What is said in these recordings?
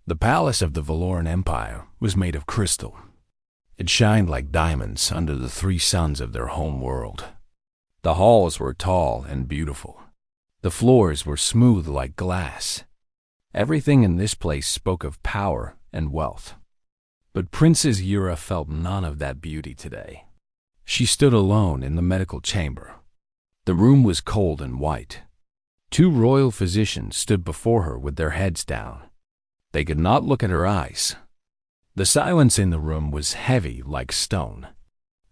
The palace of the Valoran Empire was made of crystal. It shined like diamonds under the three suns of their home world. The halls were tall and beautiful. The floors were smooth like glass. Everything in this place spoke of power and wealth. But Princess Yura felt none of that beauty today. She stood alone in the medical chamber. The room was cold and white. Two royal physicians stood before her with their heads down. They could not look at her eyes. The silence in the room was heavy like stone.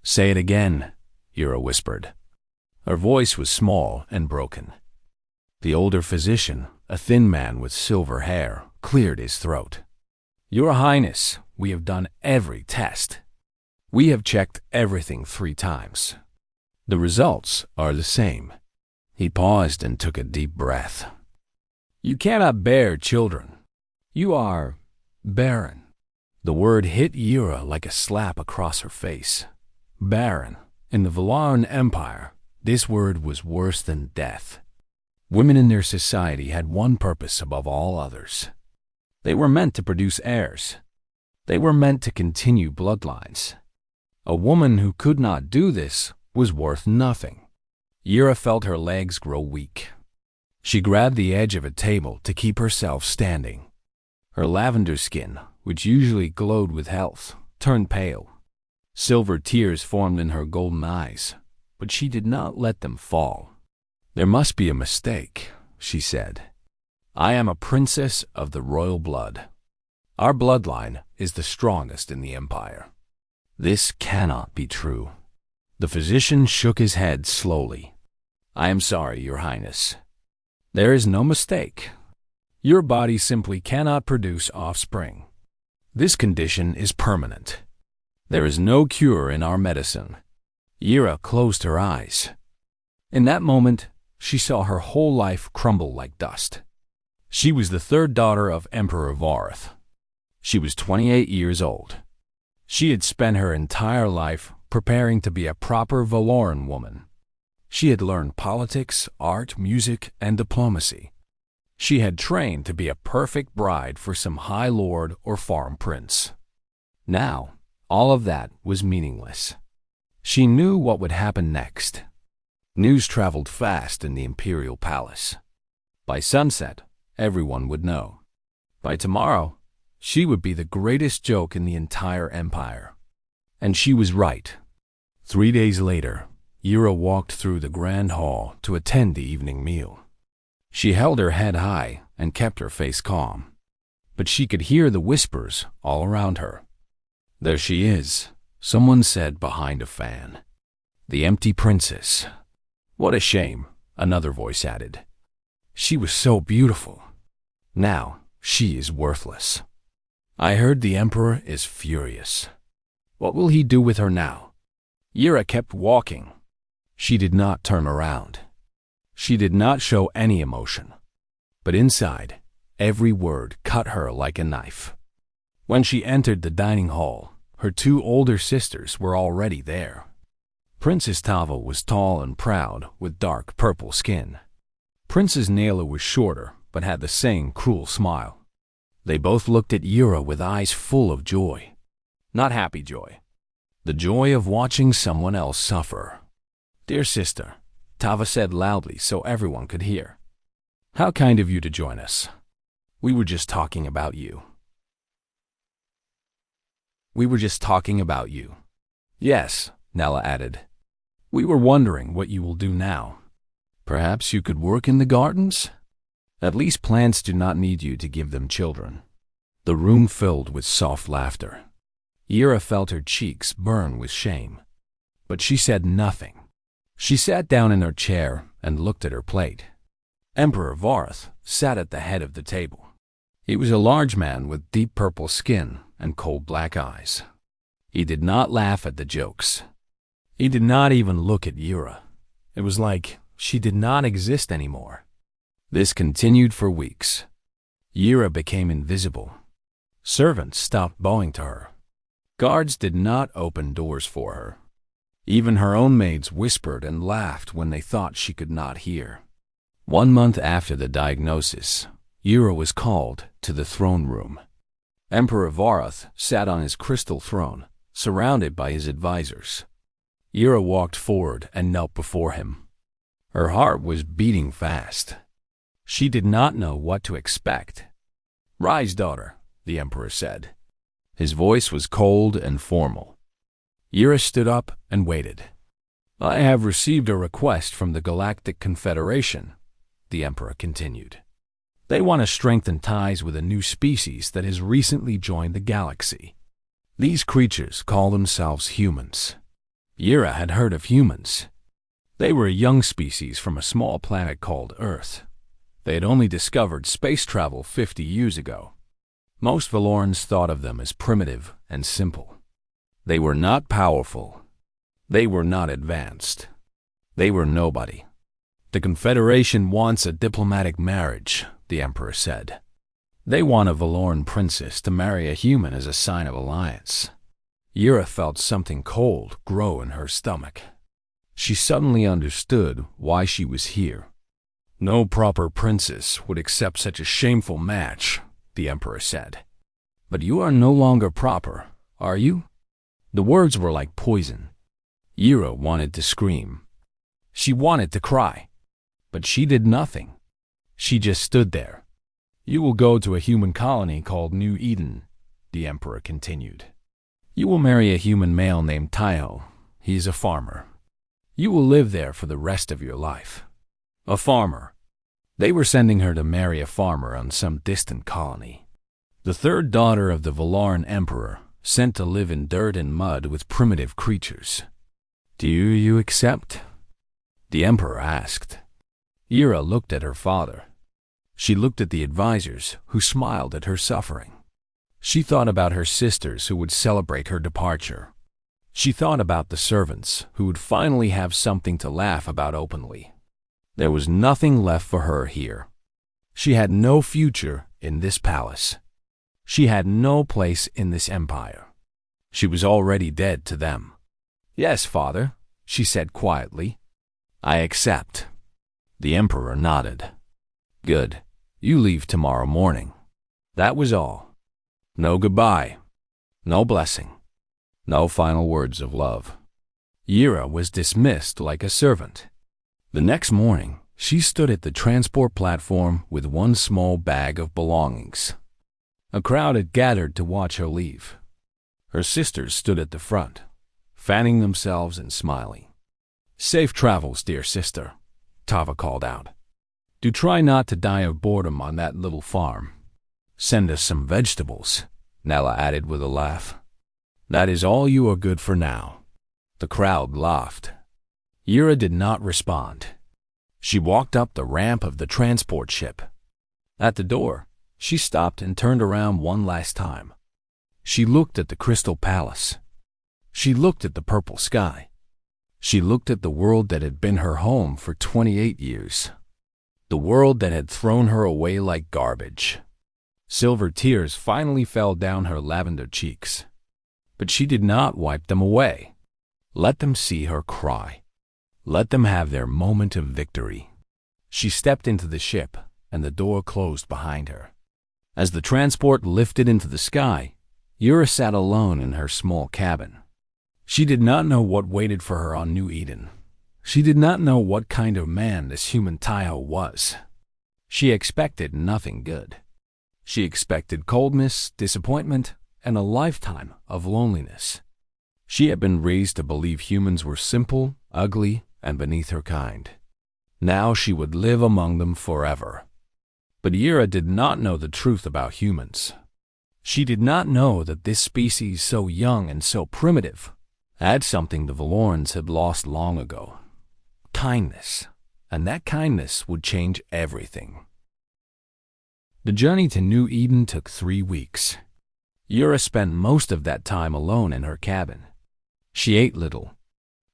"Say it again," Yura whispered. Her voice was small and broken. The older physician, a thin man with silver hair, cleared his throat. "Your Highness, we have done every test. We have checked everything 3 times. The results are the same." He paused and took a deep breath. "You cannot bear children. You are barren." The word hit Yura like a slap across her face. Barren. In the Valoran Empire, this word was worse than death. Women in their society had one purpose above all others. They were meant to produce heirs. They were meant to continue bloodlines. A woman who could not do this was worth nothing. Yura felt her legs grow weak. She grabbed the edge of a table to keep herself standing. Her lavender skin, which usually glowed with health, turned pale. Silver tears formed in her golden eyes, but she did not let them fall. "There must be a mistake," she said. "I am a princess of the royal blood. Our bloodline is the strongest in the empire. This cannot be true." The physician shook his head slowly. "I am sorry, Your Highness. There is no mistake. Your body simply cannot produce offspring. This condition is permanent. There is no cure in our medicine." Yura closed her eyes. In that moment, she saw her whole life crumble like dust. She was the third daughter of Emperor Varth. She was 28 years old. She had spent her entire life preparing to be a proper Valoran woman. She had learned politics, art, music, and diplomacy. She had trained to be a perfect bride for some high lord or farm prince. Now, all of that was meaningless. She knew what would happen next. News traveled fast in the imperial palace. By sunset, everyone would know. By tomorrow, she would be the greatest joke in the entire empire. And she was right. 3 days later, Yura walked through the grand hall to attend the evening meal. She held her head high and kept her face calm. But she could hear the whispers all around her. "There she is," someone said behind a fan. "The empty princess." "What a shame," another voice added. "She was so beautiful. Now she is worthless. I heard the emperor is furious. What will he do with her now?" Yura kept walking. She did not turn around. She did not show any emotion. But inside, every word cut her like a knife. When she entered the dining hall, her 2 older sisters were already there. Princess Tava was tall and proud with dark purple skin. Princess Nayla was shorter but had the same cruel smile. They both looked at Yura with eyes full of joy. Not happy joy. The joy of watching someone else suffer. "Dear sister," Tava said loudly so everyone could hear. "How kind of you to join us. We were just talking about you." "We were just talking about you." "Yes," Nala added. "We were wondering what you will do now. Perhaps you could work in the gardens? At least plants do not need you to give them children." The room filled with soft laughter. Yura felt her cheeks burn with shame. But she said nothing. She sat down in her chair and looked at her plate. Emperor Varth sat at the head of the table. He was a large man with deep purple skin and cold black eyes. He did not laugh at the jokes. He did not even look at Yura. It was like she did not exist anymore. This continued for weeks. Yura became invisible. Servants stopped bowing to her. Guards did not open doors for her. Even her own maids whispered and laughed when they thought she could not hear. 1 month after the diagnosis, Yura was called to the throne room. Emperor Varath sat on his crystal throne, surrounded by his advisors. Ira walked forward and knelt before him. Her heart was beating fast. She did not know what to expect. "Rise, daughter," the Emperor said. His voice was cold and formal. Ira stood up and waited. "I have received a request from the Galactic Confederation," the Emperor continued. "They want to strengthen ties with a new species that has recently joined the galaxy. These creatures call themselves humans." Ira had heard of humans. They were a young species from a small planet called Earth. They had only discovered space travel 50 years ago. Most Valorans thought of them as primitive and simple. They were not powerful. They were not advanced. They were nobody. "The Confederation wants a diplomatic marriage," the Emperor said. "They want a Valoran princess to marry a human as a sign of alliance." Ira felt something cold grow in her stomach. She suddenly understood why she was here. "No proper princess would accept such a shameful match," the Emperor said. "But you are no longer proper, are you?" The words were like poison. Ira wanted to scream. She wanted to cry. But she did nothing. She just stood there. "You will go to a human colony called New Eden," the Emperor continued. "You will marry a human male named Taiho. He is a farmer. You will live there for the rest of your life." A farmer. They were sending her to marry a farmer on some distant colony. The third daughter of the Valoran Emperor, sent to live in dirt and mud with primitive creatures. "Do you accept?" the Emperor asked. Ira looked at her father. She looked at the advisors, who smiled at her suffering. She thought about her sisters who would celebrate her departure. She thought about the servants who would finally have something to laugh about openly. There was nothing left for her here. She had no future in this palace. She had no place in this empire. She was already dead to them. "Yes, father," she said quietly. "I accept." The Emperor nodded. "Good. You leave tomorrow morning." That was all. No goodbye. No blessing. No final words of love. Ira was dismissed like a servant. The next morning, she stood at the transport platform with one small bag of belongings. A crowd had gathered to watch her leave. Her sisters stood at the front, fanning themselves and smiling. "Safe travels, dear sister," Tava called out. "Do try not to die of boredom on that little farm." "Send us some vegetables," Nella added with a laugh. "That is all you are good for now." The crowd laughed. Ira did not respond. She walked up the ramp of the transport ship. At the door, she stopped and turned around one last time. She looked at the Crystal Palace. She looked at the purple sky. She looked at the world that had been her home for 28 years. The world that had thrown her away like garbage. Silver tears finally fell down her lavender cheeks. But she did not wipe them away. Let them see her cry. Let them have their moment of victory. She stepped into the ship, and the door closed behind her. As the transport lifted into the sky, Ira sat alone in her small cabin. She did not know what waited for her on New Eden. She did not know what kind of man this human Taiho was. She expected nothing good. She expected coldness, disappointment, and a lifetime of loneliness. She had been raised to believe humans were simple, ugly, and beneath her kind. Now she would live among them forever. But Ira did not know the truth about humans. She did not know that this species so young and so primitive had something the Valorans had lost long ago. Kindness. And that kindness would change everything. The journey to New Eden took 3 weeks. Ira spent most of that time alone in her cabin. She ate little.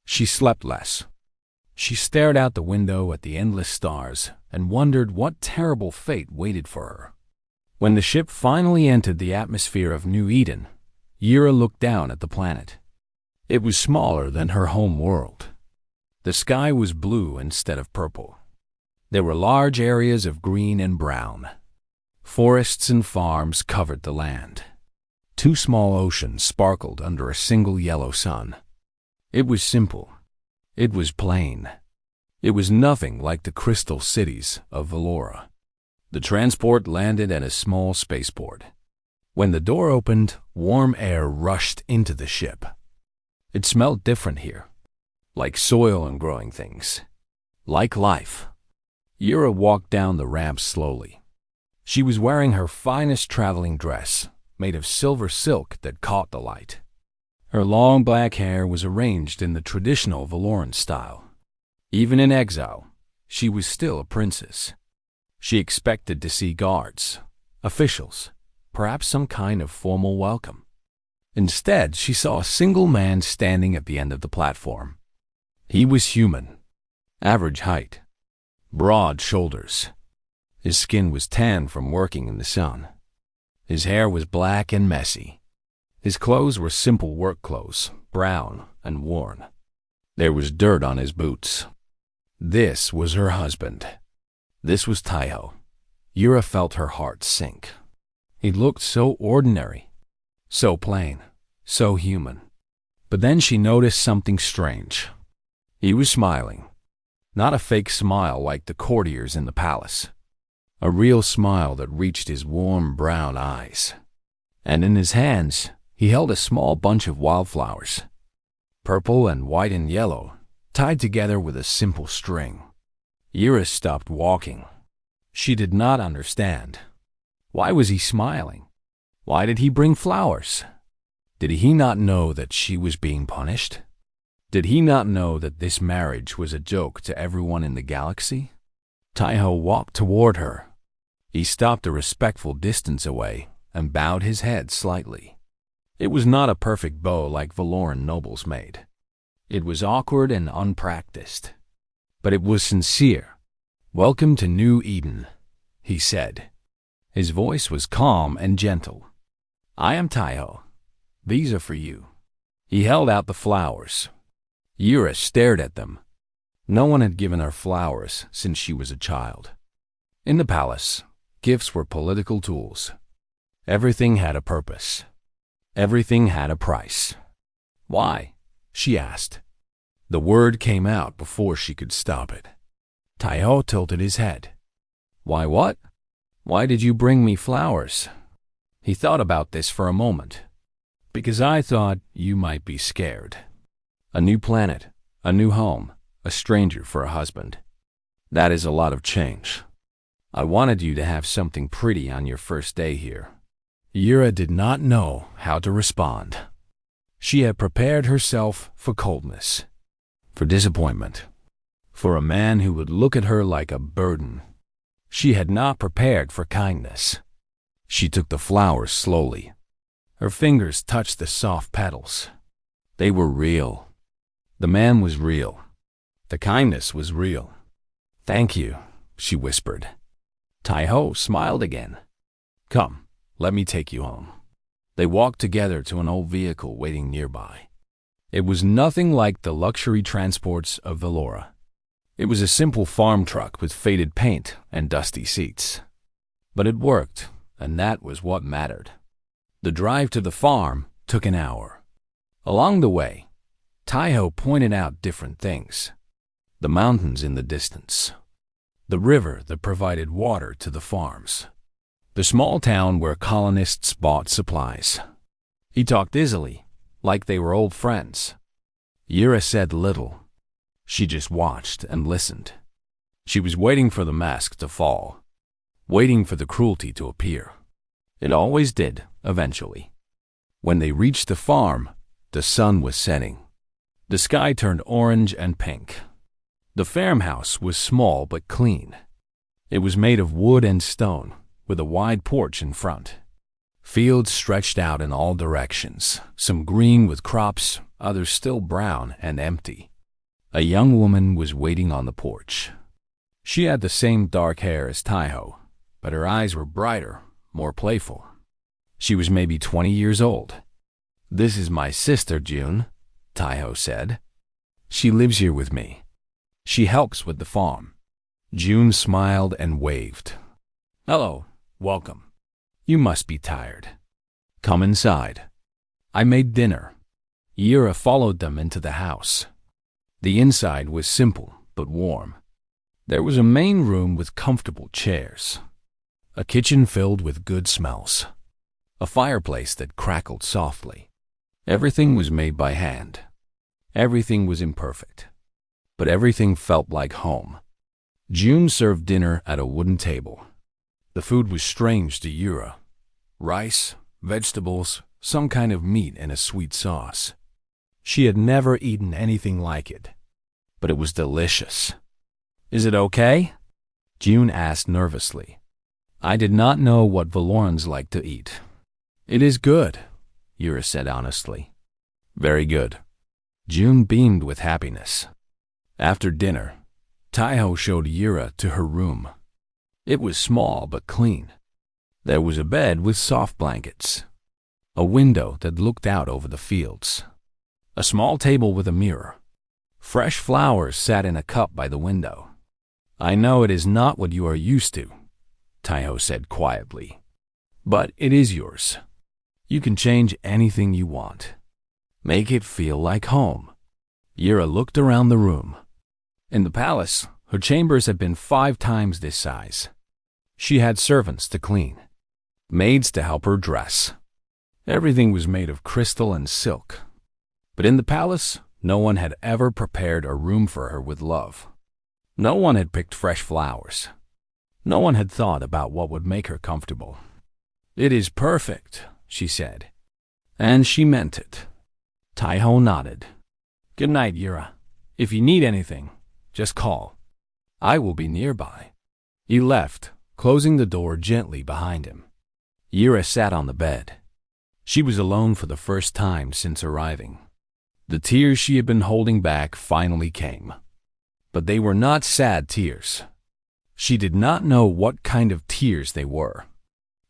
She slept less. She stared out the window at the endless stars and wondered what terrible fate waited for her. When the ship finally entered the atmosphere of New Eden, Ira looked down at the planet. It was smaller than her home world. The sky was blue instead of purple. There were large areas of green and brown. Forests and farms covered the land. Two small oceans sparkled under a single yellow sun. It was simple. It was plain. It was nothing like the crystal cities of Valora. The transport landed at a small spaceport. When the door opened, warm air rushed into the ship. It smelled different here, like soil and growing things, like life. Yura walked down the ramp slowly. She was wearing her finest traveling dress, made of silver silk that caught the light. Her long black hair was arranged in the traditional Valoran style. Even in exile, she was still a princess. She expected to see guards, officials, perhaps some kind of formal welcome. Instead, she saw a single man standing at the end of the platform. He was human, average height, broad shoulders. His skin was tan from working in the sun. His hair was black and messy. His clothes were simple work clothes, brown and worn. There was dirt on his boots. This was her husband. This was Taiho. Yura felt her heart sink. He looked so ordinary, so plain, so human. But then she noticed something strange. He was smiling. Not a fake smile like the courtiers in the palace. A real smile that reached his warm brown eyes. And in his hands, he held a small bunch of wildflowers. Purple and white and yellow, tied together with a simple string. Yura stopped walking. She did not understand. Why was he smiling? Why did he bring flowers? Did he not know that she was being punished? Did he not know that this marriage was a joke to everyone in the galaxy? Taiho walked toward her. He stopped a respectful distance away and bowed his head slightly. It was not a perfect bow like Valoran nobles made. It was awkward and unpracticed. But it was sincere. "Welcome to New Eden," he said. His voice was calm and gentle. "I am Taiho. These are for you." He held out the flowers. Yura stared at them. No one had given her flowers since she was a child. In the palace, gifts were political tools. Everything had a purpose. Everything had a price. "Why?" she asked. The word came out before she could stop it. Taiho tilted his head. "Why what? Why did you bring me flowers?" He thought about this for a moment. "Because I thought you might be scared. A new planet, a new home, a stranger for a husband. That is a lot of change. I wanted you to have something pretty on your first day here." Yura did not know how to respond. She had prepared herself for coldness, for disappointment, for a man who would look at her like a burden. She had not prepared for kindness. She took the flowers slowly. Her fingers touched the soft petals. They were real. The man was real. The kindness was real. "Thank you," she whispered. Taiho smiled again. "Come, let me take you home." They walked together to an old vehicle waiting nearby. It was nothing like the luxury transports of Valora. It was a simple farm truck with faded paint and dusty seats. But it worked, and that was what mattered. The drive to the farm took an hour. Along the way, Taiho pointed out different things. The mountains in the distance. The river that provided water to the farms. The small town where colonists bought supplies. He talked easily, like they were old friends. Yura said little. She just watched and listened. She was waiting for the mask to fall, waiting for the cruelty to appear. It always did, eventually. When they reached the farm, the sun was setting. The sky turned orange and pink. The farmhouse was small but clean. It was made of wood and stone, with a wide porch in front. Fields stretched out in all directions, some green with crops, others still brown and empty. A young woman was waiting on the porch. She had the same dark hair as Taiho, but her eyes were brighter, more playful. She was maybe 20 years old. "This is my sister, June," Taiho said. "She lives here with me. She helps with the farm." June smiled and waved. "Hello, welcome. You must be tired." Come inside. I made dinner. Yura followed them into the house. The inside was simple but warm. There was a main room with comfortable chairs, a kitchen filled with good smells, a fireplace that crackled softly. Everything was made by hand. Everything was imperfect, but everything felt like home. June served dinner at a wooden table. The food was strange to Yura. Rice, vegetables, some kind of meat, and a sweet sauce. She had never eaten anything like it, but it was delicious. Is it okay? June asked nervously. I did not know what Valorans like to eat. It is good, Yura said honestly. Very good. June beamed with happiness. After dinner, Taiho showed Yura to her room. It was small but clean. There was a bed with soft blankets, a window that looked out over the fields, a small table with a mirror. Fresh flowers sat in a cup by the window. I know it is not what you are used to, Taiho said quietly, but it is yours. You can change anything you want. Make it feel like home. Yura looked around the room. In the palace, her chambers had been 5 times this size. She had servants to clean, maids to help her dress. Everything was made of crystal and silk. But in the palace, no one had ever prepared a room for her with love. No one had picked fresh flowers. No one had thought about what would make her comfortable. It is perfect, she said. And she meant it. Taiho nodded. Good night, Yura. If you need anything, just call. I will be nearby. He left, closing the door gently behind him. Yura sat on the bed. She was alone for the first time since arriving. The tears she had been holding back finally came. But they were not sad tears. She did not know what kind of tears they were.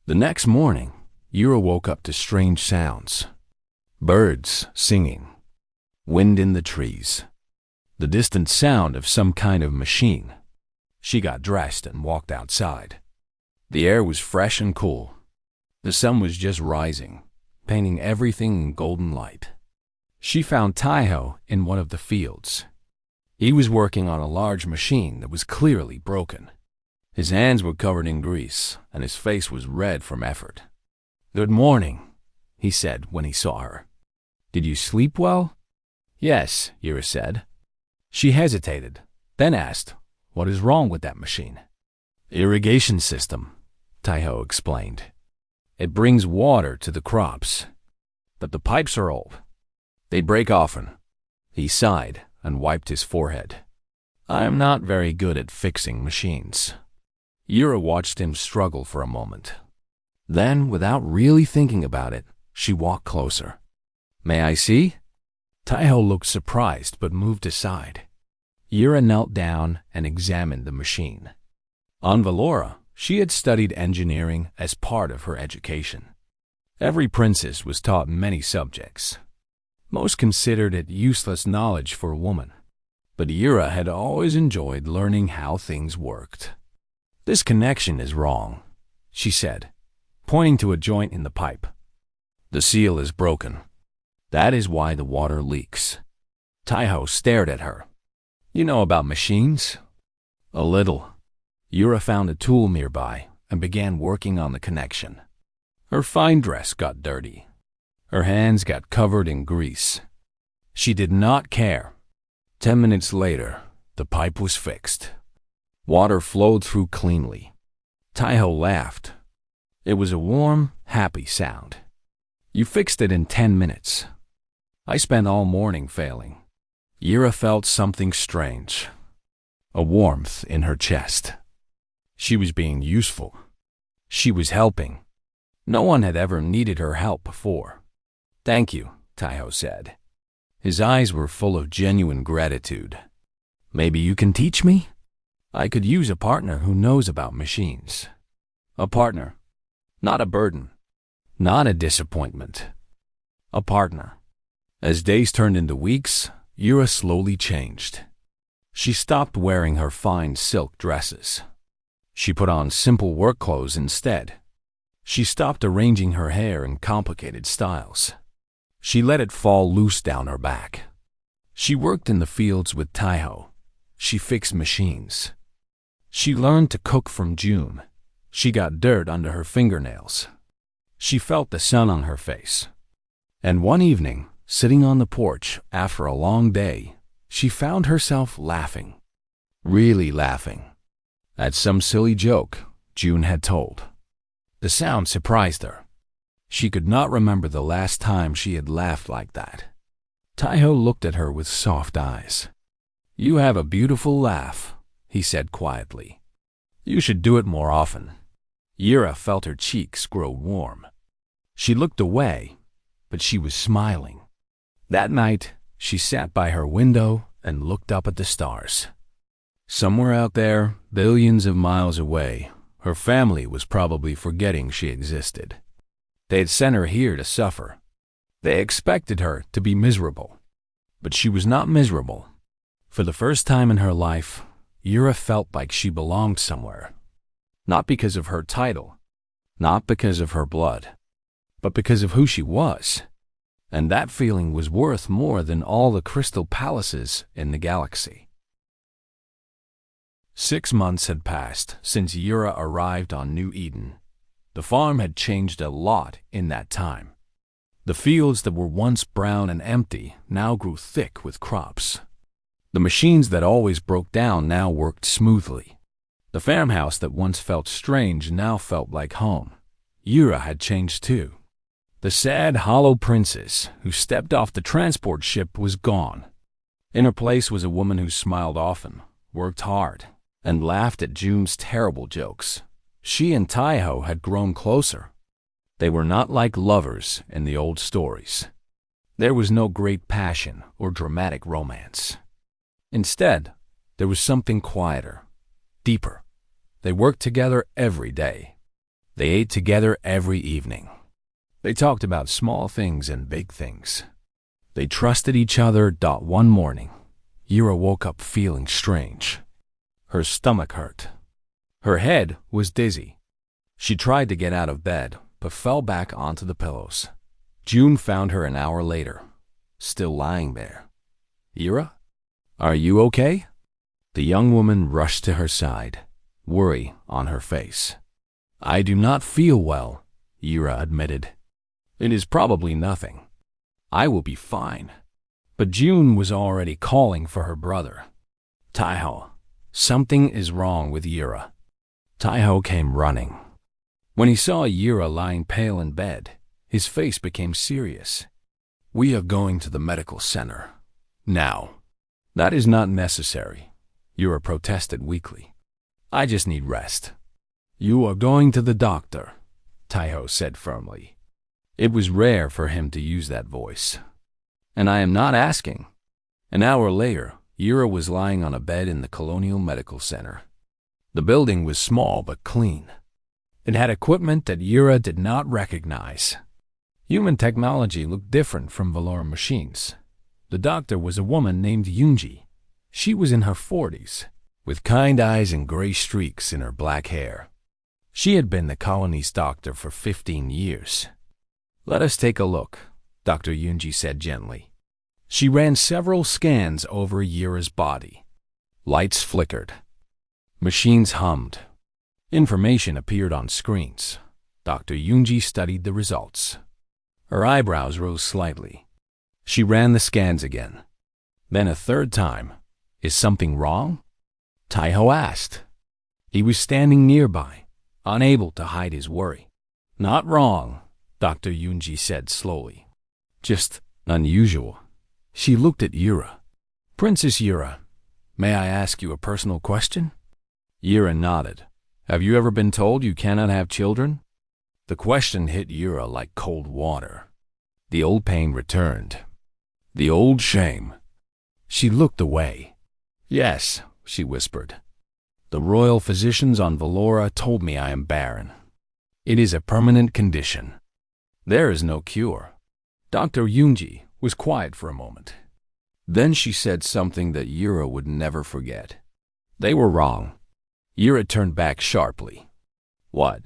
The next morning, Yura woke up to strange sounds. Birds singing, wind in the trees, the distant sound of some kind of machine. She got dressed and walked outside. The air was fresh and cool. The sun was just rising, painting everything in golden light. She found Taiho in one of the fields. He was working on a large machine that was clearly broken. His hands were covered in grease, and his face was red from effort. Good morning, he said when he saw her. Did you sleep well? Yes, Yura said. She hesitated, then asked, what is wrong with that machine? Irrigation system, Taiho explained. It brings water to the crops, but the pipes are old. They break often. He sighed and wiped his forehead. I am not very good at fixing machines. Yura watched him struggle for a moment. Then, without really thinking about it, she walked closer. May I see? Taiho looked surprised but moved aside. Yura knelt down and examined the machine. On Valora, she had studied engineering as part of her education. Every princess was taught many subjects. Most considered it useless knowledge for a woman, but Yura had always enjoyed learning how things worked. This connection is wrong, she said, pointing to a joint in the pipe. The seal is broken. That is why the water leaks. Taiho stared at her. You know about machines? A little. Yura found a tool nearby and began working on the connection. Her fine dress got dirty. Her hands got covered in grease. She did not care. 10 minutes later, the pipe was fixed. Water flowed through cleanly. Taiho laughed. It was a warm, happy sound. You fixed it in 10 minutes. I spent all morning failing. Yura felt something strange, a warmth in her chest. She was being useful. She was helping. No one had ever needed her help before. Thank you, Taiho said. His eyes were full of genuine gratitude. Maybe you can teach me? I could use a partner who knows about machines. A partner, not a burden, not a disappointment. A partner. As days turned into weeks, Yura slowly changed. She stopped wearing her fine silk dresses. She put on simple work clothes instead. She stopped arranging her hair in complicated styles. She let it fall loose down her back. She worked in the fields with Taiho. She fixed machines. She learned to cook from June. She got dirt under her fingernails. She felt the sun on her face. And one evening, sitting on the porch after a long day, she found herself laughing. Really laughing. At some silly joke June had told. The sound surprised her. She could not remember the last time she had laughed like that. Taiho looked at her with soft eyes. "You have a beautiful laugh," he said quietly. "You should do it more often." Yura felt her cheeks grow warm. She looked away, but she was smiling. That night, she sat by her window and looked up at the stars. Somewhere out there, billions of miles away, her family was probably forgetting she existed. They had sent her here to suffer. They expected her to be miserable. But she was not miserable. For the first time in her life, Yura felt like she belonged somewhere. Not because of her title, not because of her blood, but because of who she was. And that feeling was worth more than all the crystal palaces in the galaxy. 6 months had passed since Yura arrived on New Eden. The farm had changed a lot in that time. The fields that were once brown and empty now grew thick with crops. The machines that always broke down now worked smoothly. The farmhouse that once felt strange now felt like home. Yura had changed too. The sad, hollow princess who stepped off the transport ship was gone. In her place was a woman who smiled often, worked hard, and laughed at June's terrible jokes. She and Taiho had grown closer. They were not like lovers in the old stories. There was no great passion or dramatic romance. Instead, there was something quieter, deeper. They worked together every day. They ate together every evening. They talked about small things and big things. They trusted each other. One morning, Yura woke up feeling strange. Her stomach hurt. Her head was dizzy. She tried to get out of bed, but fell back onto the pillows. June found her an hour later, still lying there. "Yura, are you okay?" The young woman rushed to her side, worry on her face. "I do not feel well," Yura admitted. "It is probably nothing. I will be fine." But June was already calling for her brother. "Taiho, something is wrong with Yura." Taiho came running. When he saw Yura lying pale in bed, his face became serious. "We are going to the medical center. Now." "That is not necessary," Yura protested weakly. "I just need rest." "You are going to the doctor," Taiho said firmly. It was rare for him to use that voice. "And I am not asking." An hour later, Yura was lying on a bed in the Colonial Medical Center. The building was small but clean. It had equipment that Yura did not recognize. Human technology looked different from Valoran machines. The doctor was a woman named Yunji. She was in her 40s, with kind eyes and gray streaks in her black hair. She had been the colony's doctor for 15 years. "Let us take a look," Dr. Yunji said gently. She ran several scans over Yura's body. Lights flickered. Machines hummed. Information appeared on screens. Dr. Yunji studied the results. Her eyebrows rose slightly. She ran the scans again. Then a third time. "Is something wrong?" Taiho asked. He was standing nearby, unable to hide his worry. "Not wrong," Dr. Yunji said slowly. "Just unusual." She looked at Yura. "Princess Yura, may I ask you a personal question?" Yura nodded. "Have you ever been told you cannot have children?" The question hit Yura like cold water. The old pain returned. The old shame. She looked away. "Yes," she whispered. "The royal physicians on Valora told me I am barren. It is a permanent condition. There is no cure." Dr. Yunji was quiet for a moment. Then she said something that Yura would never forget. "They were wrong." Yura turned back sharply. "What?"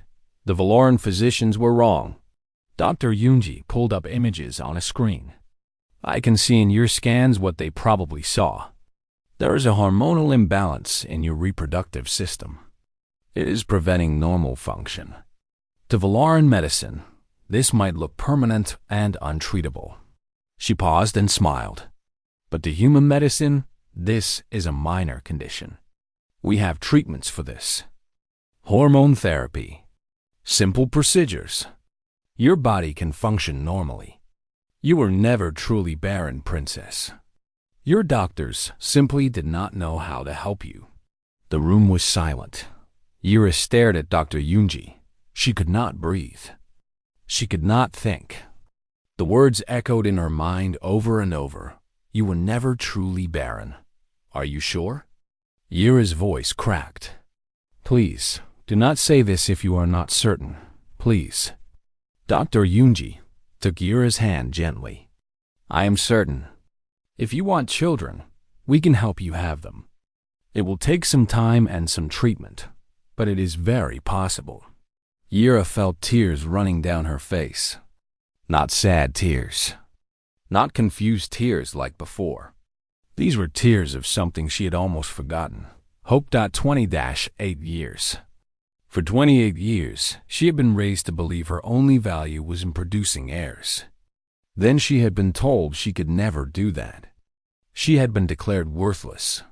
The Valoran physicians were wrong. Dr. Yunji pulled up images on a screen. I can see in your scans what they probably saw. There is a hormonal imbalance in your reproductive system. It is preventing normal function. To Valoran medicine, this might look permanent and untreatable. She paused and smiled. But to human medicine, this is a minor condition. We have treatments for this. Hormone therapy. Simple procedures. Your body can function normally. You were never truly barren, princess. Your doctors simply did not know how to help you. The room was silent. Yura stared at Dr. Yunji. She could not breathe. She could not think. The words echoed in her mind over and over. You were never truly barren. Are you sure? Yura's voice cracked. Please, do not say this if you are not certain. Please. Dr. Yunji took Yura's hand gently. I am certain. If you want children, we can help you have them. It will take some time and some treatment, but it is very possible. Yura felt tears running down her face. Not sad tears. Not confused tears like before. These were tears of something she had almost forgotten. Hope. 20-8 years. For 28 years, she had been raised to believe her only value was in producing heirs. Then she had been told she could never do that. She had been declared worthless,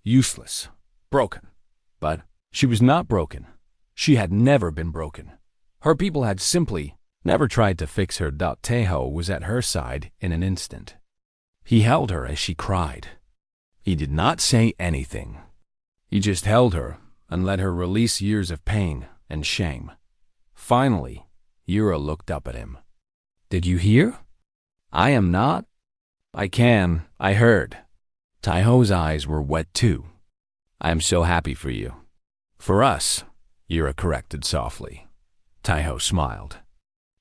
useless, broken. But she was not broken. She had never been broken. Her people had simply never tried to fix her. Teho was at her side in an instant. He held her as she cried. He did not say anything. He just held her and let her release years of pain and shame. Finally, Yura looked up at him. Did you hear? I am not. I heard. Taiho's eyes were wet too. I am so happy for you. For us, Yura corrected softly. Taiho smiled.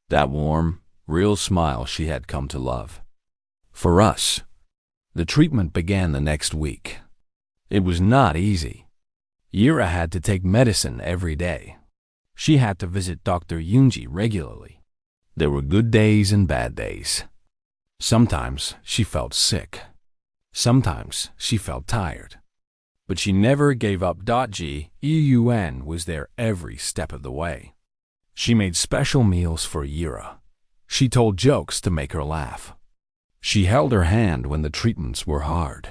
That warm, real smile she had come to love. For us. The treatment began the next week. It was not easy. Yura had to take medicine every day. She had to visit Dr. Yunji regularly. There were good days and bad days. Sometimes she felt sick. Sometimes she felt tired. But she never gave up. Eun was there every step of the way. She made special meals for Yura. She told jokes to make her laugh. She held her hand when the treatments were hard.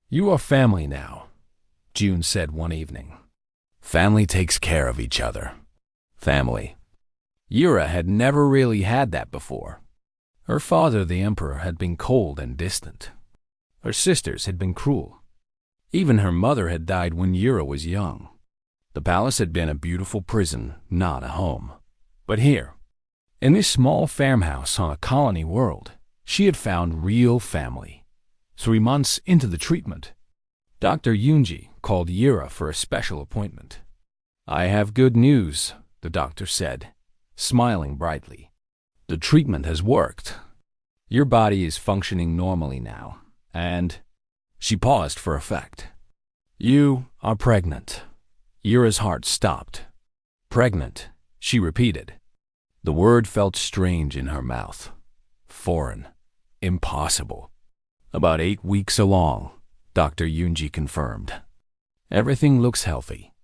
You are family now, June said one evening. Family takes care of each other. Family. Yura had never really had that before. Her father, the emperor, had been cold and distant. Her sisters had been cruel. Even her mother had died when Yura was young. The palace had been a beautiful prison, not a home. But here, in this small farmhouse on a colony world, she had found real family. 3 months into the treatment, Dr. Yunji called Yura for a special appointment. I have good news, the doctor said, smiling brightly. The treatment has worked. Your body is functioning normally now, and she paused for effect. You are pregnant. Yura's heart stopped. Pregnant, she repeated. The word felt strange in her mouth. Foreign. Impossible. About 8 weeks along, Dr. Yunji confirmed. Everything looks healthy.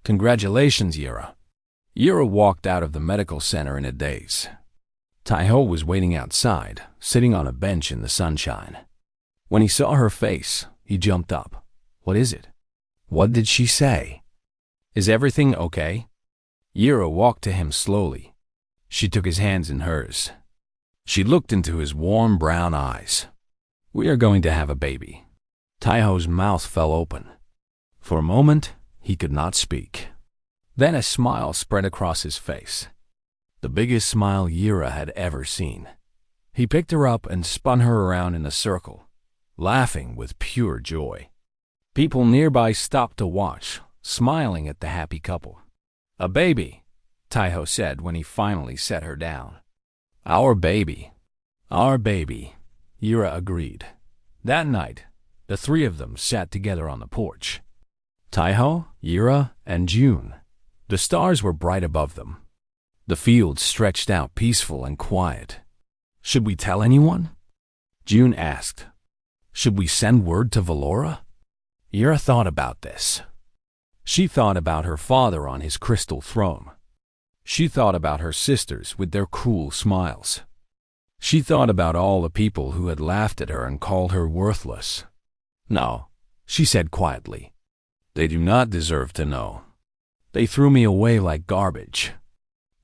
Congratulations, Yura. Yura walked out of the medical center in a daze. Taiho was waiting outside, sitting on a bench in the sunshine. When he saw her face, he jumped up. What is it? What did she say? Is everything okay? Yura walked to him slowly. She took his hands in hers. She looked into his warm brown eyes. We are going to have a baby. Taiho's mouth fell open. For a moment, he could not speak. Then a smile spread across his face. The biggest smile Yura had ever seen. He picked her up and spun her around in a circle, laughing with pure joy. People nearby stopped to watch, smiling at the happy couple. A baby, Taiho said when he finally set her down. Our baby. Our baby, Yura agreed. That night, the 3 of them sat together on the porch. Taiho, Yura, and June. The stars were bright above them. The fields stretched out peaceful and quiet. "Should we tell anyone?" June asked. "Should we send word to Valora?" Yura thought about this. She thought about her father on his crystal throne. She thought about her sisters with their cruel smiles. She thought about all the people who had laughed at her and called her worthless. "No," she said quietly. "They do not deserve to know. They threw me away like garbage.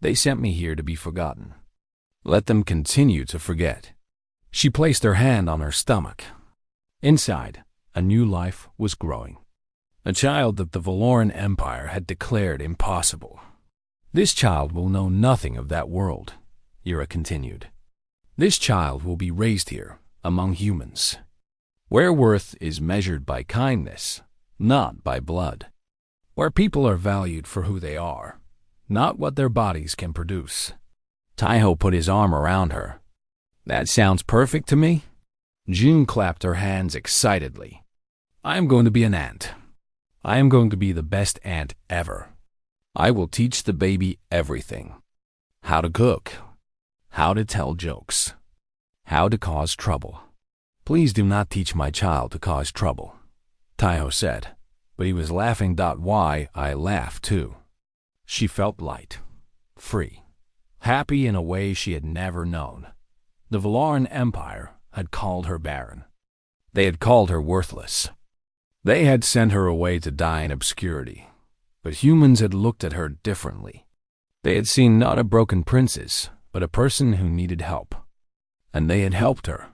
They sent me here to be forgotten. Let them continue to forget." She placed her hand on her stomach. Inside, a new life was growing. A child that the Valoran Empire had declared impossible. "This child will know nothing of that world," Yura continued. "This child will be raised here, among humans, where worth is measured by kindness, not by blood. Where people are valued for who they are, not what their bodies can produce." Taiho put his arm around her. "That sounds perfect to me." June clapped her hands excitedly. "I am going to be an ant. I am going to be the best ant ever. I will teach the baby everything. How to cook. How to tell jokes. How to cause trouble." "Please do not teach my child to cause trouble," Taiho said, but he was laughing. Why I laughed too. She felt light, free, happy in a way she had never known. The Valoran Empire had called her barren. They had called her worthless. They had sent her away to die in obscurity. But humans had looked at her differently. They had seen not a broken princess, but a person who needed help. And they had helped her.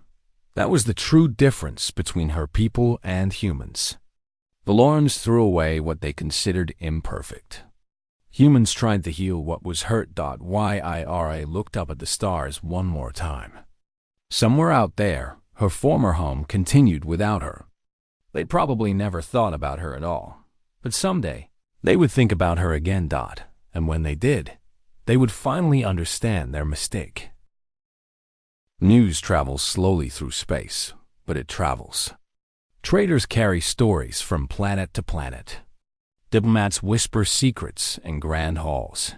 That was the true difference between her people and humans. Valorans threw away what they considered imperfect. Humans tried to heal what was hurt. Yira looked up at the stars one more time. Somewhere out there, her former home continued without her. They'd probably never thought about her at all. But someday, they would think about her again. And when they did, they would finally understand their mistake. News travels slowly through space, but it travels. Traders carry stories from planet to planet. Diplomats whisper secrets in grand halls.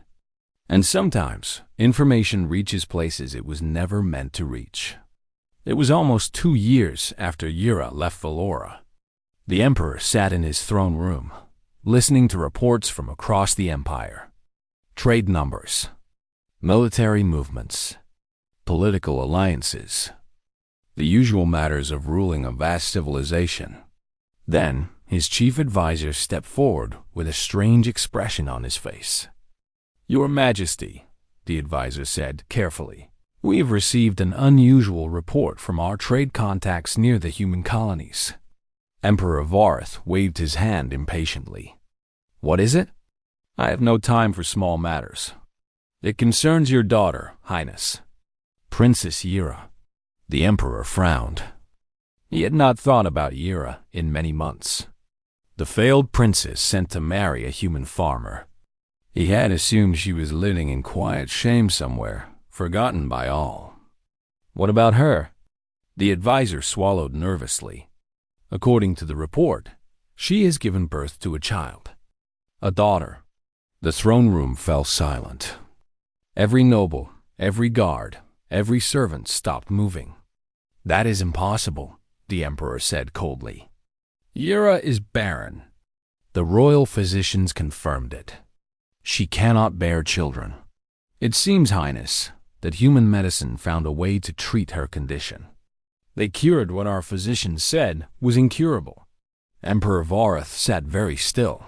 And sometimes, information reaches places it was never meant to reach. It was almost 2 years after Yura left Valora. The Emperor sat in his throne room, listening to reports from across the Empire. Trade numbers, military movements, political alliances, the usual matters of ruling a vast civilization. Then, his chief advisor stepped forward with a strange expression on his face. "Your Majesty," the advisor said carefully, "we have received an unusual report from our trade contacts near the human colonies." Emperor Varth waved his hand impatiently. "What is it?" "I have no time for small matters. It concerns your daughter, Highness, Princess Yira." The Emperor frowned. He had not thought about Yira in many months. The failed princess sent to marry a human farmer. He had assumed she was living in quiet shame somewhere, forgotten by all. "What about her?" The advisor swallowed nervously. "According to the report, she has given birth to a child, a daughter." The throne room fell silent. Every noble, every guard, every servant stopped moving. "That is impossible," the Emperor said coldly. "Yira is barren. The royal physicians confirmed it. She cannot bear children. It seems, Highness, that human medicine found a way to treat her condition. They cured what our physicians said was incurable." Emperor Varth sat very still.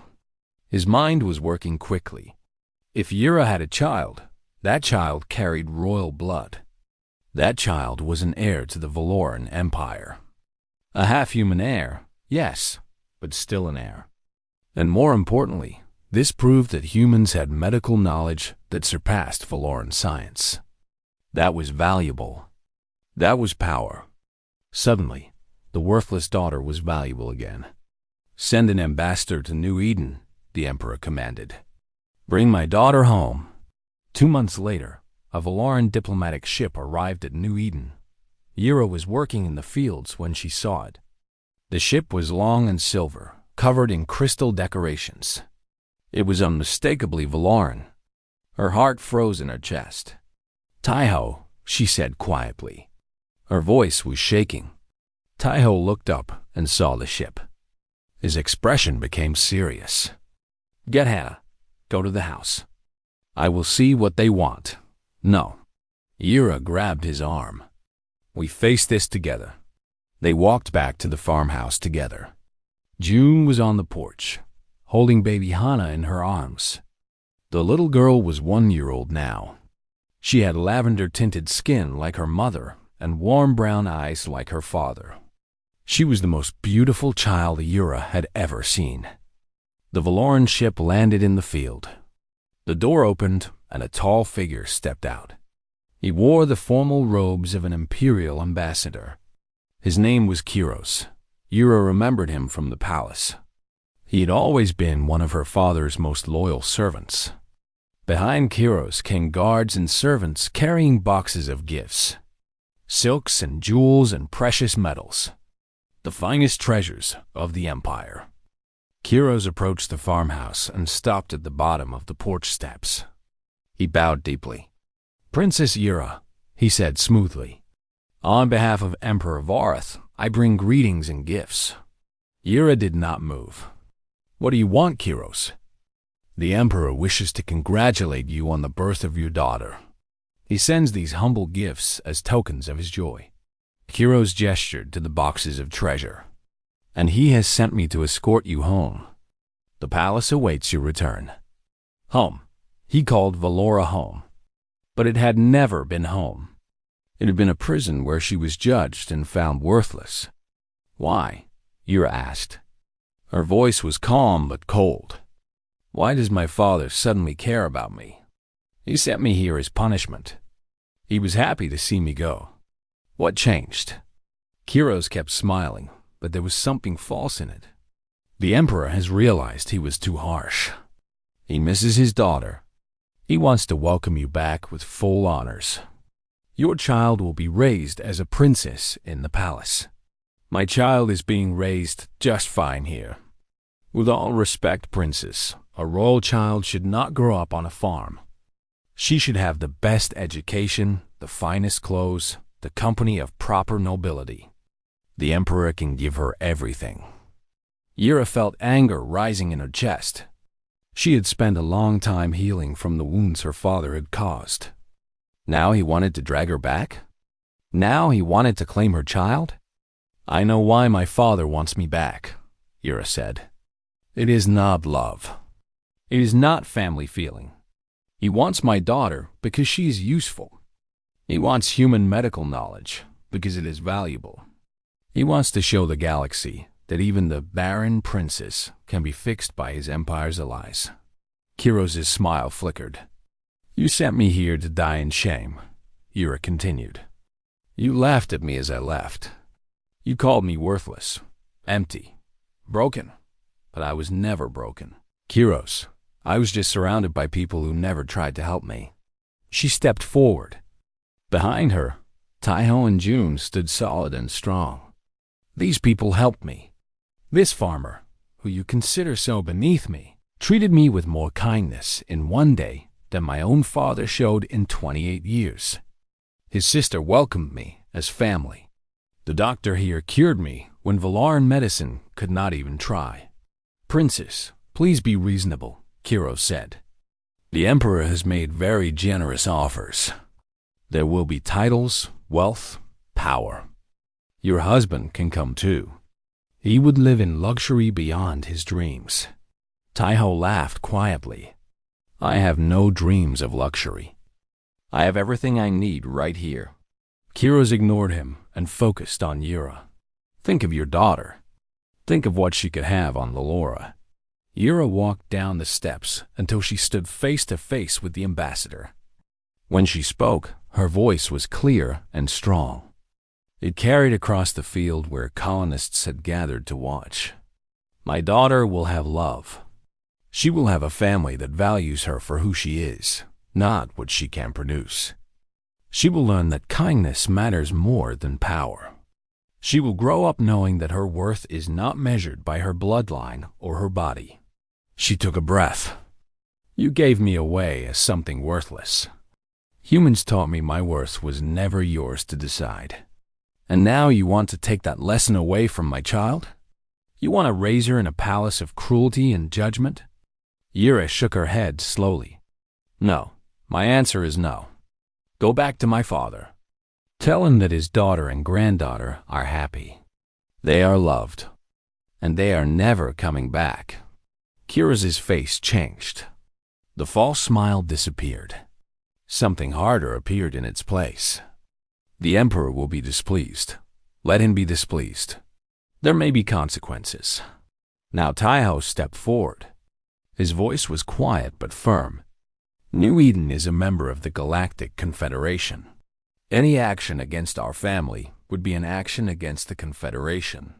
His mind was working quickly. If Yira had a child, that child carried royal blood. That child was an heir to the Valoran Empire. A half-human heir, yes, but still an heir. And more importantly, this proved that humans had medical knowledge that surpassed Valoran science. That was valuable. That was power. Suddenly, the worthless daughter was valuable again. "Send an ambassador to New Eden," the Emperor commanded. "Bring my daughter home." 2 months later, a Valoran diplomatic ship arrived at New Eden. Yira was working in the fields when she saw it. The ship was long and silver, covered in crystal decorations. It was unmistakably Valoran. Her heart froze in her chest. "Taiho," she said quietly. Her voice was shaking. Taiho looked up and saw the ship. His expression became serious. "Get Hannah. Go to the house. I will see what they want." "No." Yura grabbed his arm. "We face this together." They walked back to the farmhouse together. June was on the porch, holding baby Hannah in her arms. The little girl was 1 year old now. She had lavender-tinted skin like her mother and warm brown eyes like her father. She was the most beautiful child Yura had ever seen. The Valoran ship landed in the field. The door opened and a tall figure stepped out. He wore the formal robes of an imperial ambassador. His name was Kiros. Yura remembered him from the palace. He had always been one of her father's most loyal servants. Behind Kiros came guards and servants carrying boxes of gifts, silks and jewels and precious metals, the finest treasures of the empire. Kiros approached the farmhouse and stopped at the bottom of the porch steps. He bowed deeply. "Princess Yura," he said smoothly, "on behalf of Emperor Varath, I bring greetings and gifts." Yura did not move. "What do you want, Kiros?" "The Emperor wishes to congratulate you on the birth of your daughter. He sends these humble gifts as tokens of his joy." Kiros gestured to the boxes of treasure. "And he has sent me to escort you home. The palace awaits your return." Home. He called Valora home. But it had never been home. It had been a prison where she was judged and found worthless. "Why?" Yura asked. Her voice was calm but cold. "Why does my father suddenly care about me? He sent me here as punishment. He was happy to see me go. What changed?" Kiros kept smiling, but there was something false in it. "The Emperor has realized he was too harsh. He misses his daughter. He wants to welcome you back with full honors. Your child will be raised as a princess in the palace. My child is being raised just fine here. With all respect, princess, a royal child should not grow up on a farm. She should have the best education, the finest clothes, the company of proper nobility. The Emperor can give her everything." Yura felt anger rising in her chest. She had spent a long time healing from the wounds her father had caused. Now he wanted to drag her back? Now he wanted to claim her child? "I know why my father wants me back," Yura said. "It is not love. It is not family feeling. He wants my daughter because she is useful. He wants human medical knowledge because it is valuable. He wants to show the galaxy that even the Barren princess can be fixed by his empire's allies." Kiros' smile flickered. "You sent me here to die in shame," Yura continued. "You laughed at me as I left. You called me worthless, empty, broken, but I was never broken. Kiros, I was just surrounded by people who never tried to help me." She stepped forward. Behind her, Taiho and June stood solid and strong. "These people helped me. This farmer, who you consider so beneath me, treated me with more kindness in 1 day than my own father showed in 28 years. His sister welcomed me as family. The doctor here cured me when Valaran medicine could not even try." "Princess, please be reasonable," Kiros said. "The Emperor has made very generous offers. There will be titles, wealth, power. Your husband can come too. He would live in luxury beyond his dreams." Taiho laughed quietly. "I have no dreams of luxury. I have everything I need right here." Kiros ignored him and focused on Yura. "Think of your daughter. Think of what she could have on Lolora." Yura walked down the steps until she stood face to face with the ambassador. When she spoke, her voice was clear and strong. It carried across the field where colonists had gathered to watch. "My daughter will have love. She will have a family that values her for who she is, not what she can produce. She will learn that kindness matters more than power. She will grow up knowing that her worth is not measured by her bloodline or her body." She took a breath. You gave me away as something worthless. Humans taught me my worth was never yours to decide. And now you want to take that lesson away from my child? You want to raise her in a palace of cruelty and judgment? Yura shook her head slowly. No, my answer is no. Go back to my father. Tell him that his daughter and granddaughter are happy. They are loved. And they are never coming back. Kira's face changed. The false smile disappeared. Something harder appeared in its place. The Emperor will be displeased. Let him be displeased. There may be consequences. Now Taiho stepped forward. His voice was quiet but firm. New Eden is a member of the Galactic Confederation. Any action against our family would be an action against the Confederation.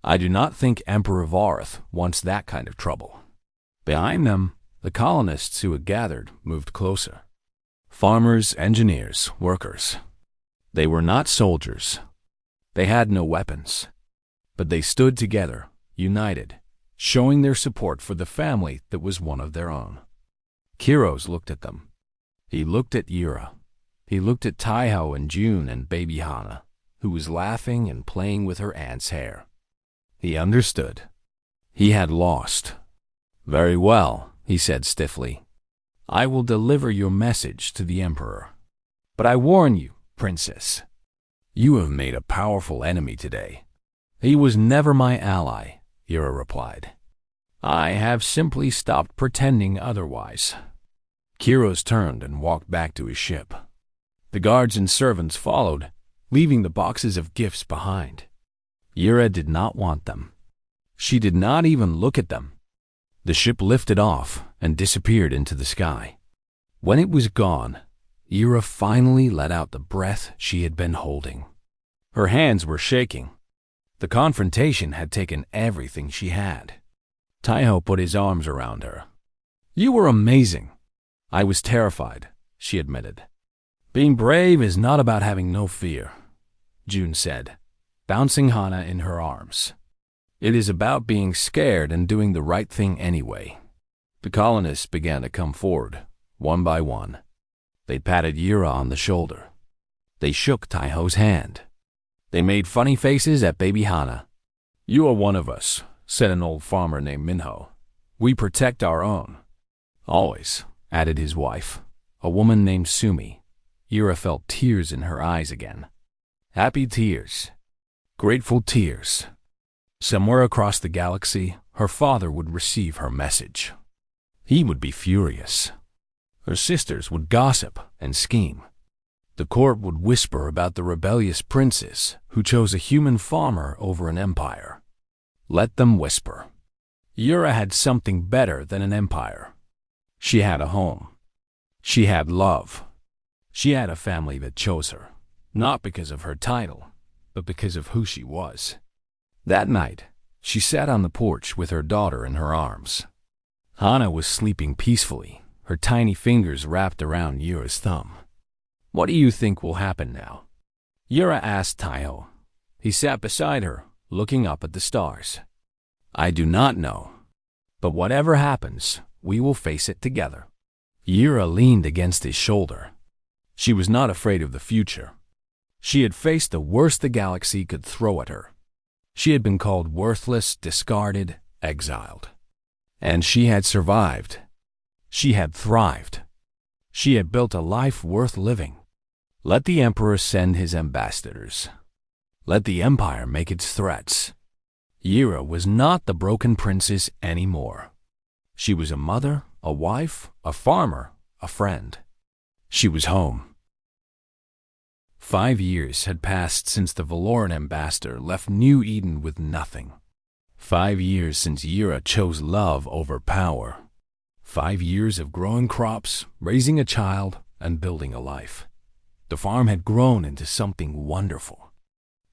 I do not think Emperor Varth wants that kind of trouble. Behind them, the colonists who had gathered moved closer. Farmers, engineers, workers. They were not soldiers. They had no weapons. But they stood together, united, showing their support for the family that was one of their own. Kiros looked at them. He looked at Yura. He looked at Taiho and June and baby Hana, who was laughing and playing with her aunt's hair. He understood. He had lost. Very well, he said stiffly. I will deliver your message to the Emperor. But I warn you, Princess, you have made a powerful enemy today. He was never my ally, Yura replied. I have simply stopped pretending otherwise. Kiros turned and walked back to his ship. The guards and servants followed, leaving the boxes of gifts behind. Yura did not want them. She did not even look at them. The ship lifted off and disappeared into the sky. When it was gone, Yura finally let out the breath she had been holding. Her hands were shaking. The confrontation had taken everything she had. Taiho put his arms around her. You were amazing. I was terrified, she admitted. Being brave is not about having no fear, June said, bouncing Hana in her arms. It is about being scared and doing the right thing anyway. The colonists began to come forward, one by one. They patted Yura on the shoulder. They shook Taiho's hand. They made funny faces at baby Hana. You are one of us, said an old farmer named Minho. We protect our own. Always, added his wife, a woman named Sumi. Yura felt tears in her eyes again. Happy tears. Grateful tears. Somewhere across the galaxy, her father would receive her message. He would be furious. Her sisters would gossip and scheme. The court would whisper about the rebellious princes who chose a human farmer over an empire. Let them whisper. Yura had something better than an empire. She had a home. She had love. She had a family that chose her, not because of her title, but because of who she was. That night, she sat on the porch with her daughter in her arms. Hana was sleeping peacefully, her tiny fingers wrapped around Yura's thumb. What do you think will happen now? Yura asked Taiho. He sat beside her, looking up at the stars. I do not know, but whatever happens, we will face it together. Yura leaned against his shoulder. She was not afraid of the future. She had faced the worst the galaxy could throw at her. She had been called worthless, discarded, exiled. And she had survived. She had thrived. She had built a life worth living. Let the Emperor send his ambassadors. Let the Empire make its threats. Yura was not the broken princess anymore. She was a mother, a wife, a farmer, a friend. She was home. 5 years had passed since the Valoran ambassador left New Eden with nothing. 5 years since Yura chose love over power. 5 years of growing crops, raising a child, and building a life. The farm had grown into something wonderful.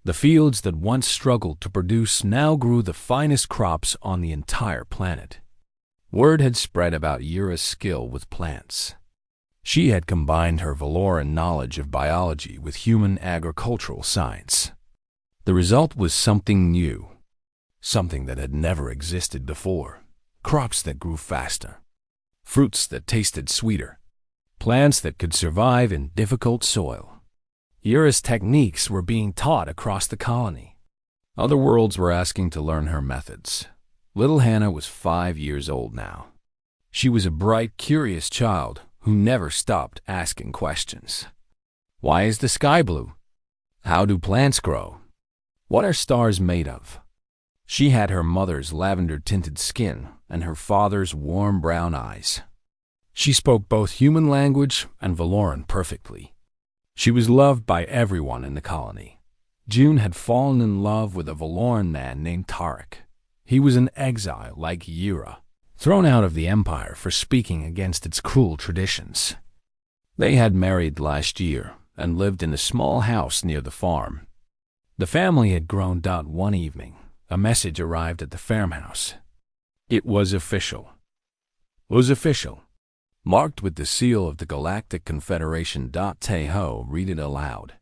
The fields that once struggled to produce now grew the finest crops on the entire planet. Word had spread about Yura's skill with plants. She had combined her Valoran knowledge of biology with human agricultural science. The result was something new, something that had never existed before, crops that grew faster, fruits that tasted sweeter, plants that could survive in difficult soil. Yura's techniques were being taught across the colony. Other worlds were asking to learn her methods. Little Hannah was 5 years old now. She was a bright, curious child who never stopped asking questions. Why is the sky blue? How do plants grow? What are stars made of? She had her mother's lavender-tinted skin and her father's warm brown eyes. She spoke both human language and Valoran perfectly. She was loved by everyone in the colony. June had fallen in love with a Valoran man named Tarek. He was an exile like Yura, thrown out of the Empire for speaking against its cruel traditions. They had married last year and lived in a small house near the farm. The family had grown. One evening, a message arrived at the farmhouse. It was official. Marked with the seal of the Galactic Confederation. Teho read it aloud.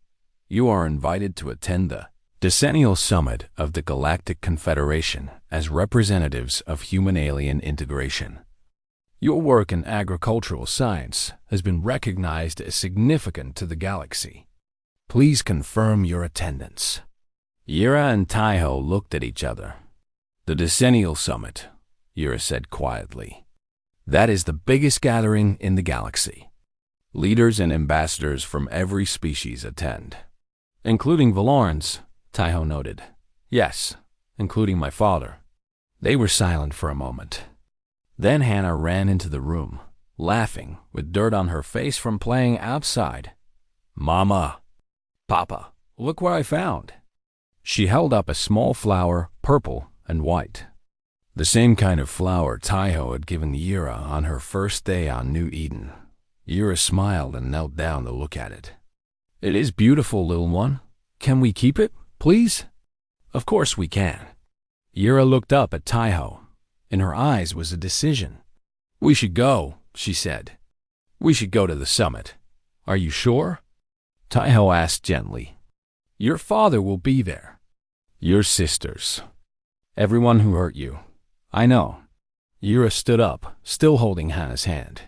You are invited to attend the Decennial Summit of the Galactic Confederation as representatives of human-alien integration. Your work in agricultural science has been recognized as significant to the galaxy. Please confirm your attendance. Yura and Taiho looked at each other. The Decennial Summit, Yura said quietly. That is the biggest gathering in the galaxy. Leaders and ambassadors from every species attend. Including Valorans, Taiho noted. Yes, including my father. They were silent for a moment. Then Hannah ran into the room, laughing, with dirt on her face from playing outside. Mama, Papa, look what I found. She held up a small flower, purple and white. The same kind of flower Taiho had given Yura on her first day on New Eden. Yura smiled and knelt down to look at it. It is beautiful, little one. Can we keep it, please? Of course we can. Yura looked up at Taiho. In her eyes was a decision. We should go, she said. We should go to the summit. Are you sure? Taiho asked gently. Your father will be there. Your sisters. Everyone who hurt you. I know. Yura stood up, still holding Hannah's hand.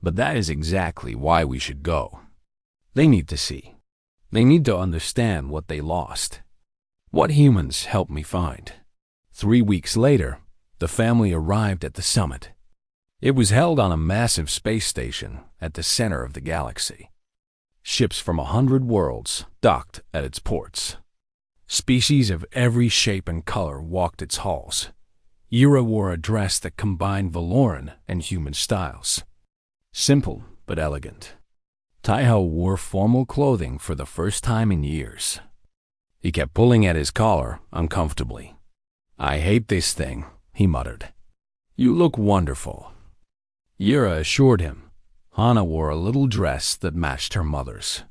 But that is exactly why we should go. They need to see. They need to understand what they lost. What humans helped me find. 3 weeks later, the family arrived at the summit. It was held on a massive space station at the center of the galaxy. Ships from 100 worlds docked at its ports. Species of every shape and color walked its halls. Yura wore a dress that combined Valoran and human styles. Simple but elegant. Taiho wore formal clothing for the first time in years. He kept pulling at his collar uncomfortably. I hate this thing, he muttered. You look wonderful. Yura assured him. Hannah wore a little dress that matched her mother's.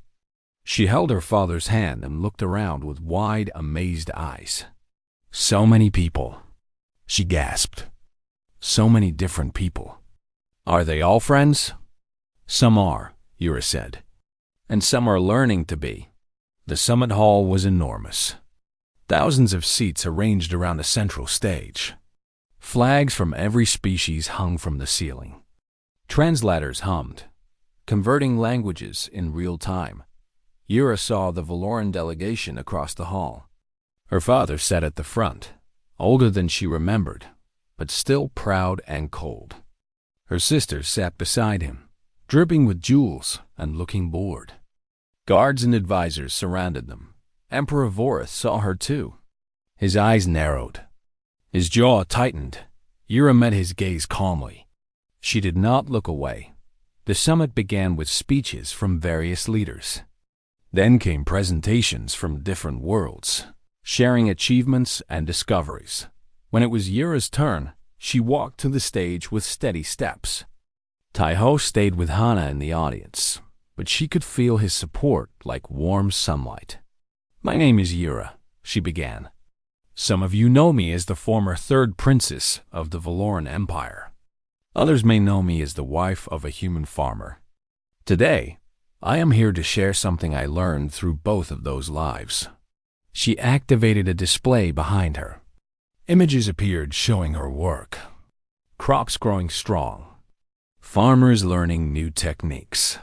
She held her father's hand and looked around with wide, amazed eyes. So many people, she gasped. So many different people. Are they all friends? Some are, Yura said. And some are learning to be. The summit hall was enormous. Thousands of seats arranged around a central stage. Flags from every species hung from the ceiling. Translators hummed, converting languages in real time. Yura saw the Valoran delegation across the hall. Her father sat at the front, older than she remembered, but still proud and cold. Her sisters sat beside him, dripping with jewels and looking bored. Guards and advisors surrounded them. Emperor Vorith saw her too. His eyes narrowed. His jaw tightened. Yura met his gaze calmly. She did not look away. The summit began with speeches from various leaders. Then came presentations from different worlds, sharing achievements and discoveries. When it was Yura's turn, she walked to the stage with steady steps. Taiho stayed with Hannah in the audience, but she could feel his support like warm sunlight. My name is Yura, she began. Some of you know me as the former third princess of the Valoran Empire. Others may know me as the wife of a human farmer. Today, I am here to share something I learned through both of those lives. She activated a display behind her. Images appeared showing her work. Crops growing strong. Farmers learning new techniques.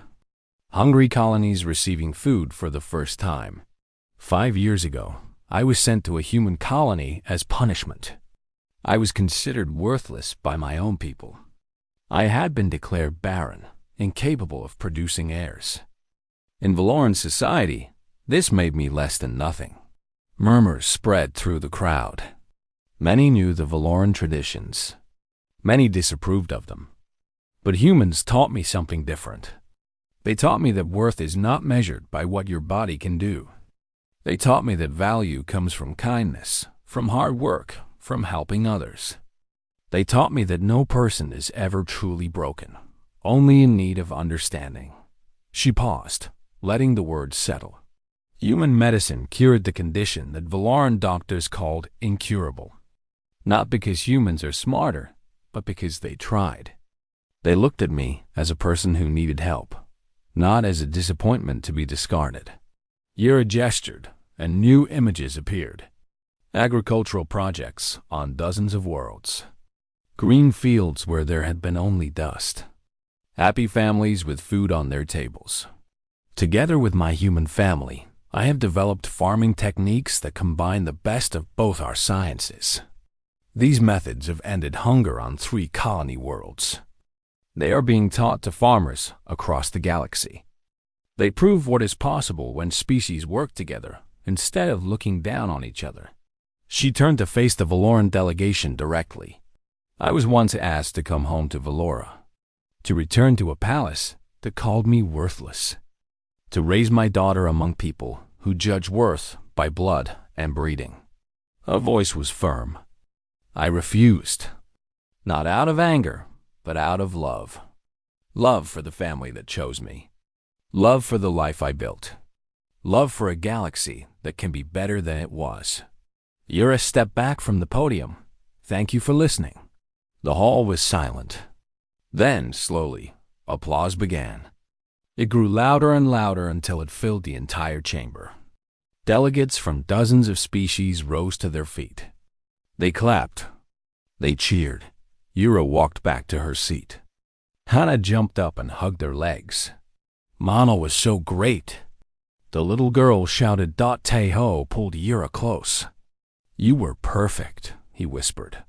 Hungry colonies receiving food for the first time. 5 years ago, I was sent to a human colony as punishment. I was considered worthless by my own people. I had been declared barren, incapable of producing heirs. In Valoran society, this made me less than nothing. Murmurs spread through the crowd. Many knew the Valoran traditions. Many disapproved of them. But humans taught me something different. They taught me that worth is not measured by what your body can do. They taught me that value comes from kindness, from hard work, from helping others. They taught me that no person is ever truly broken, only in need of understanding. She paused, letting the words settle. Human medicine cured the condition that Valoran doctors called incurable. Not because humans are smarter, but because they tried. They looked at me as a person who needed help, not as a disappointment to be discarded. Yura gestured, and new images appeared. Agricultural projects on dozens of worlds. Green fields where there had been only dust. Happy families with food on their tables. Together with my human family, I have developed farming techniques that combine the best of both our sciences. These methods have ended hunger on 3 colony worlds. They are being taught to farmers across the galaxy. They prove what is possible when species work together instead of looking down on each other. She turned to face the Valoran delegation directly. I was once asked to come home to Valora, to return to a palace that called me worthless, to raise my daughter among people who judge worth by blood and breeding. Her voice was firm. I refused, not out of anger, but out of love. Love for the family that chose me. Love for the life I built. Love for a galaxy that can be better than it was. Yura stepped back from the podium. Thank you for listening. The hall was silent. Then, slowly, applause began. It grew louder and louder until it filled the entire chamber. Delegates from dozens of species rose to their feet. They clapped. They cheered. Yura walked back to her seat. Hana jumped up and hugged her legs. Mana was so great. The little girl shouted. Teho pulled Yura close. You were perfect, he whispered.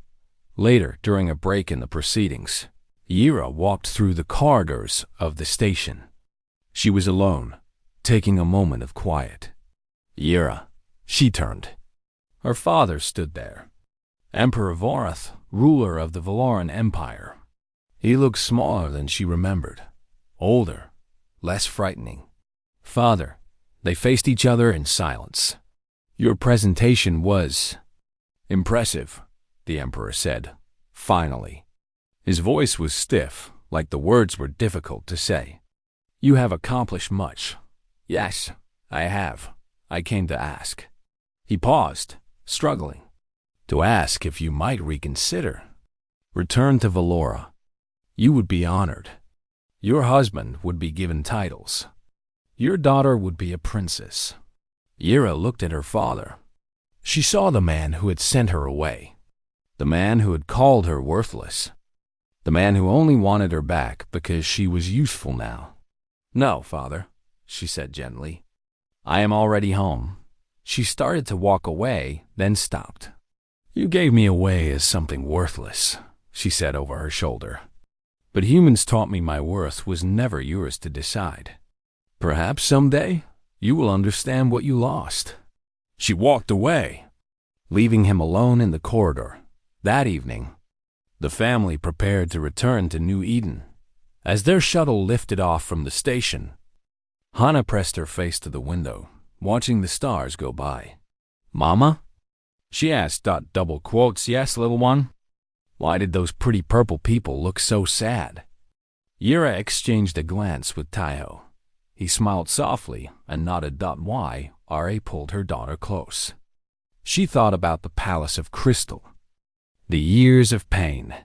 Later, during a break in the proceedings, Yura walked through the corridors of the station. She was alone, taking a moment of quiet. Yura, she turned. Her father stood there. Emperor Vorath, ruler of the Valoran Empire. He looked smaller than she remembered, older, less frightening. Father, they faced each other in silence. Your presentation was impressive, the Emperor said, finally. His voice was stiff, like the words were difficult to say. You have accomplished much. Yes, I have. I came to ask. He paused, struggling. To ask if you might reconsider. Return to Valora. You would be honored. Your husband would be given titles. Your daughter would be a princess. Yura looked at her father. She saw the man who had sent her away. The man who had called her worthless. The man who only wanted her back because she was useful now. No, father, she said gently. I am already home. She started to walk away, then stopped. You gave me away as something worthless, she said over her shoulder. But humans taught me my worth was never yours to decide. Perhaps someday you will understand what you lost. She walked away, leaving him alone in the corridor. That evening, the family prepared to return to New Eden. As their shuttle lifted off from the station, Hana pressed her face to the window, watching the stars go by. Mama? She asked. Double quotes, yes, little one? Why did those pretty purple people look so sad? Yura exchanged a glance with Taiho. He smiled softly and nodded. Why? Ra pulled her daughter close. She thought about the palace of crystal. The years of pain.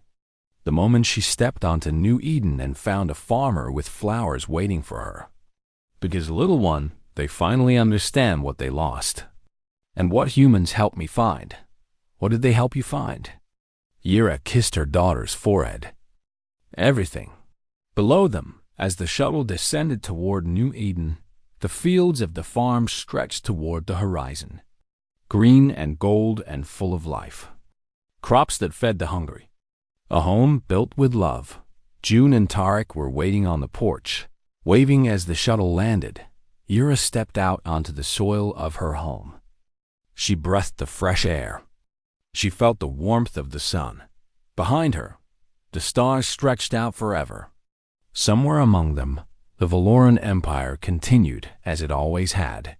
The moment she stepped onto New Eden and found a farmer with flowers waiting for her. Because, little one, they finally understand what they lost. And what humans helped me find. What did they help you find? Yura kissed her daughter's forehead. Everything. Below them, as the shuttle descended toward New Eden, the fields of the farm stretched toward the horizon, green and gold and full of life. Crops that fed the hungry. A home built with love. June and Tarek were waiting on the porch. Waving as the shuttle landed, Yura stepped out onto the soil of her home. She breathed the fresh air. She felt the warmth of the sun. Behind her, the stars stretched out forever. Somewhere among them, the Valoran Empire continued as it always had,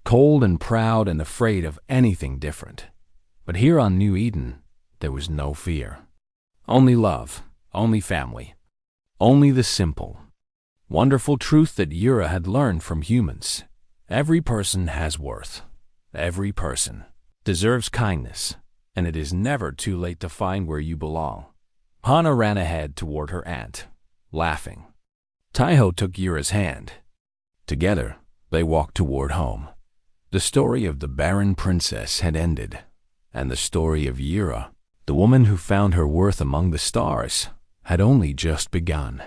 cold and proud and afraid of anything different. But here on New Eden, there was no fear. Only love, only family, only the simple, wonderful truth that Yura had learned from humans. Every person has worth. Every person deserves kindness, and it is never too late to find where you belong. Hana ran ahead toward her aunt, laughing. Taiho took Yura's hand. Together, they walked toward home. The story of the Barren princess had ended, and the story of Yura, the woman who found her worth among the stars, had only just begun.